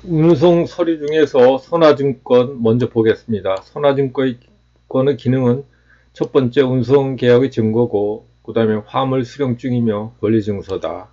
운송 서류 중에서 선화증권 먼저 보겠습니다. 선화증권의 기능은 첫 번째 운송 계약의 증거고, 그 다음에 화물 수령 중이며 권리증서다.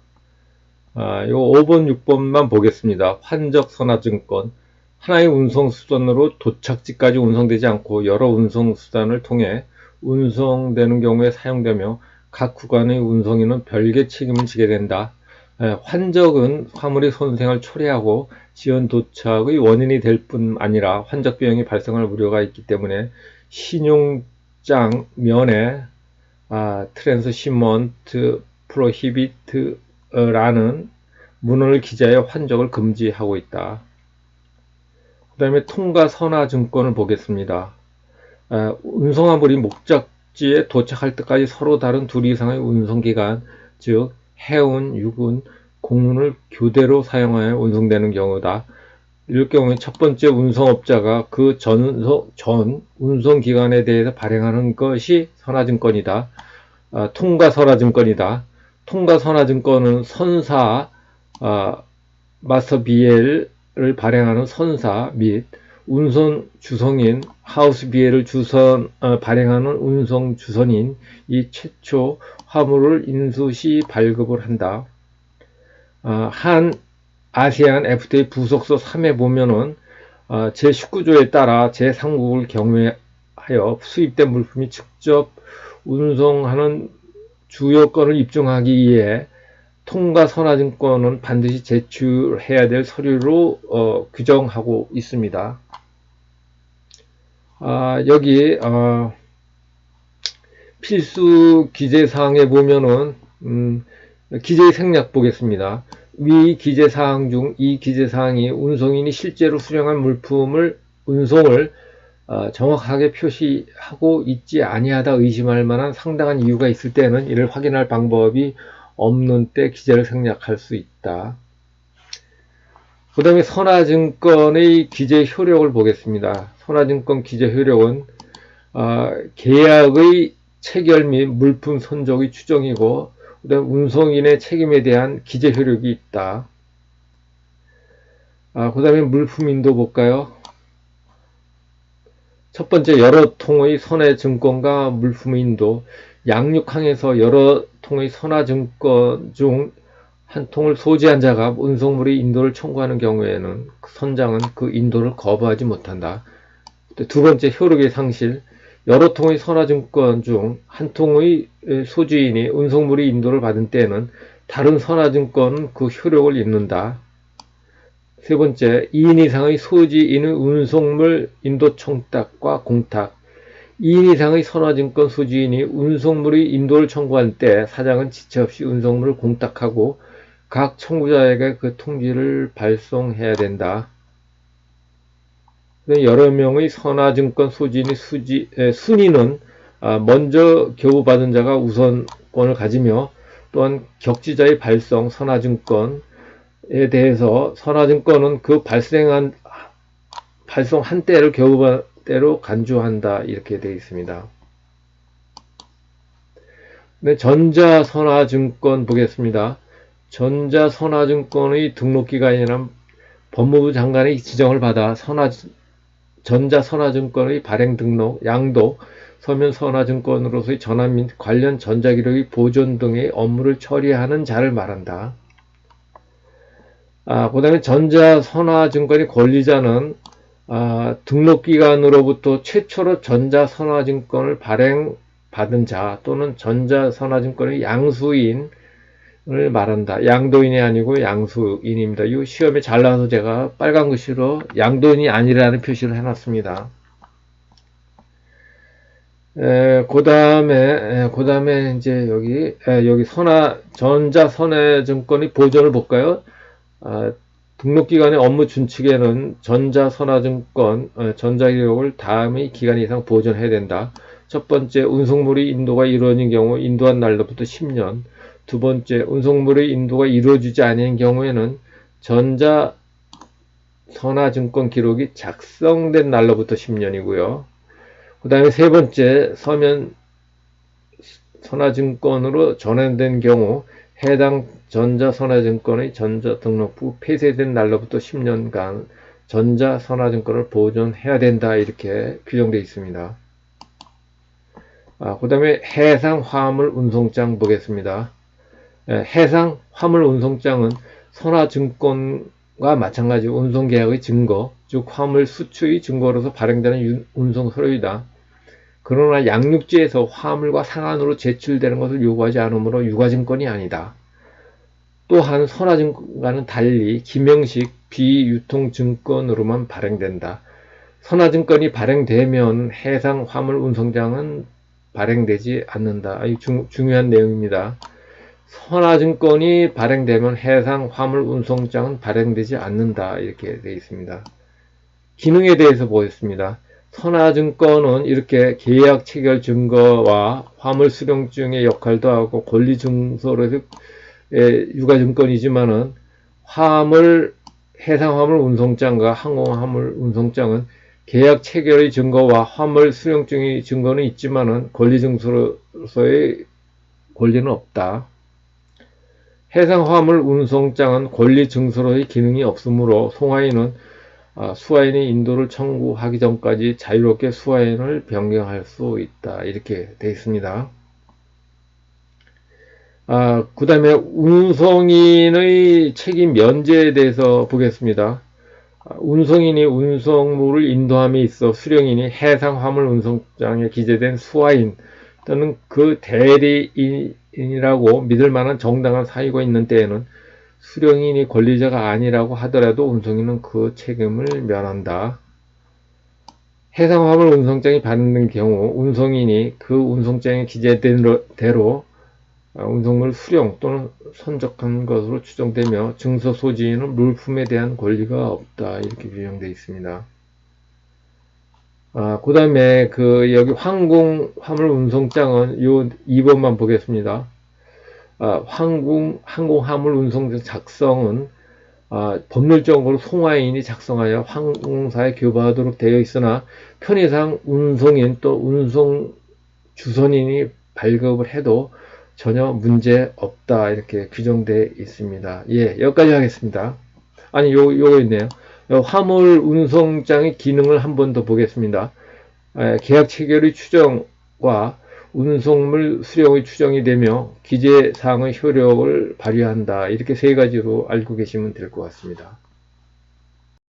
요 5번, 6번만 보겠습니다. 환적 선화증권. 하나의 운송수단으로 도착지까지 운송되지 않고 여러 운송수단을 통해 운송되는 경우에 사용되며 각 구간의 운송인은 별개 책임을 지게 된다. 환적은 화물의 손생을 초래하고 지연 도착의 원인이 될 뿐 아니라 환적 비용이 발생할 우려가 있기 때문에 신용장 면에 트랜스시먼트 프로히비트라는 문헌을 기재하여 환적을 금지하고 있다. 그 다음에 통가선화증권을 보겠습니다. 운송화물이 목적지에 도착할 때까지 서로 다른 둘 이상의 운송기간, 즉 해운, 육운, 공운을 교대로 사용하여 운송되는 경우다. 이럴 경우에 첫 번째 운송업자가 그 전 운송기간에 대해서 발행하는 것이 선화증권이다. 통가선화증권이다. 통가선화증권은 선사, 마스터 BL을 발행하는 선사 및 운송 주선인 하우스 BL을 발행하는 운송 주선인 이 최초 화물을 인수 시 발급을 한다. 한 아세안 FTA 부속서 3에 보면은 제19조에 따라 제3국을 경유하여 수입된 물품이 직접 운송하는 주요건을 입증하기 위해 통가선화증권은 반드시 제출해야 될 서류로 규정하고 있습니다. 여기 필수 기재사항에 보면은 기재의 생략 보겠습니다. 위 기재사항 중 이 기재사항이 운송인이 실제로 수령한 물품을 운송을 정확하게 표시하고 있지 아니하다 의심할 만한 상당한 이유가 있을 때는 이를 확인할 방법이 없는 때 기재를 생략할 수 있다. 그 다음에 선화증권의 기재 효력을 보겠습니다. 선화증권 기재 효력은 계약의 체결 및 물품 선적의 추정이고, 그 다음에 운송인의 책임에 대한 기재 효력이 있다. 그 다음에 물품 인도 볼까요? 첫 번째, 여러 통의 선화증권과 물품 인도. 양육항에서 여러 통의 선화증권 중 한 통을 소지한 자가 운송물의 인도를 청구하는 경우에는 선장은 그 인도를 거부하지 못한다. 두 번째, 효력의 상실. 여러 통의 선화증권 중 한 통의 소지인이 운송물의 인도를 받은 때에는 다른 선화증권은 그 효력을 잇는다. 세 번째, 2인 이상의 소지인의 운송물 인도 청탁과 공탁. 2인 이상의 선화증권 소지인이 운송물의 인도를 청구할 때 사장은 지체 없이 운송물을 공탁하고 각 청구자에게 그 통지를 발송해야 된다. 여러 명의 선화증권 소지인의 순위는 먼저 교부받은 자가 우선권을 가지며, 또한 격지자의 발송 선화증권에 대해서 선화증권은 그 발송한 때를 교부받은 때로 간주한다, 이렇게 되어 있습니다. 네, 전자선화증권 보겠습니다. 전자선화증권의 등록기관이란 법무부 장관의 지정을 받아 전자선화증권의 발행 등록, 양도, 서면선화증권으로서의 전환 및 관련 전자기록의 보존 등의 업무를 처리하는 자를 말한다. 그 다음에 전자선화증권의 권리자는 등록기관으로부터 최초로 전자선화증권을 발행받은 자 또는 전자선화증권의 양수인을 말한다. 양도인이 아니고 양수인입니다. 이 시험에 잘 나와서 제가 빨간 글씨로 양도인이 아니라는 표시를 해놨습니다. 그 다음에 이제 여기 전자선화증권의 보존을 볼까요? 등록기관의 업무 준칙에는 전자선화증권 전자기록을 다음의 기간 이상 보존해야 된다. 첫 번째, 운송물의 인도가 이루어진 경우 인도한 날로부터 10년. 두 번째, 운송물의 인도가 이루어지지 않은 경우에는 전자선화증권 기록이 작성된 날로부터 10년이고요. 그 다음에 세 번째, 서면 선화증권으로 전환된 경우 해당 전자선화증권의 전자등록부 폐쇄된 날로부터 10년간 전자선화증권을 보존해야 된다 이렇게 규정되어 있습니다. 그 다음에 해상 화물 운송장 보겠습니다. 해상 화물 운송장은 선화증권과 마찬가지 운송계약의 증거, 즉 화물 수출의 증거로서 발행되는 운송 서류이다. 그러나 양육지에서 화물과 상한으로 제출되는 것을 요구하지 않으므로 유가증권이 아니다. 또한 선화증권과는 달리 기명식 비유통증권으로만 발행된다. 선화증권이 발행되면 해상 화물 운송장은 발행되지 않는다. 중요한 내용입니다. 선화증권이 발행되면 해상 화물 운송장은 발행되지 않는다. 이렇게 되어 있습니다. 기능에 대해서 보겠습니다. 선화증권은 이렇게 계약 체결 증거와 화물 수령증의 역할도 하고 권리 증서로서 유가증권이지만은 해상 화물 운송장과 항공 화물 운송장은 계약 체결의 증거와 화물 수령증의 증거는 있지만은 권리 증서로서의 권리는 없다. 해상 화물 운송장은 권리 증서로의 기능이 없으므로 송화인은 수화인이 인도를 청구하기 전까지 자유롭게 수화인을 변경할 수 있다. 이렇게 되어 있습니다. 그 다음에 운송인의 책임 면제에 대해서 보겠습니다. 운송인이 운송물을 인도함에 있어 수령인이 해상 화물 운송장에 기재된 수화인 또는 그 대리인이라고 믿을 만한 정당한 사유가 있는 때에는 수령인이 권리자가 아니라고 하더라도 운송인은 그 책임을 면한다. 해상 화물 운송장이 발행된 경우 운송인이 그 운송장에 기재된 대로 운송물 수령 또는 선적한 것으로 추정되며 증서 소지인은 물품에 대한 권리가 없다. 이렇게 규정되어 있습니다. 그 다음에 여기 항공 화물 운송장은 요 2번만 보겠습니다. 항공 화물 운송장 작성은 법률적으로 송화인이 작성하여 항공사에 교부하도록 되어 있으나 편의상 운송인 또 운송 주선인이 발급을 해도 전혀 문제 없다. 이렇게 규정되어 있습니다. 예, 여기까지 하겠습니다. 요거 있네요. 화물 운송장의 기능을 한 번 더 보겠습니다. 계약 체결의 추정과 운송물 수령의 추정이 되며 기재사항의 효력을 발휘한다. 이렇게 세 가지로 알고 계시면 될 것 같습니다.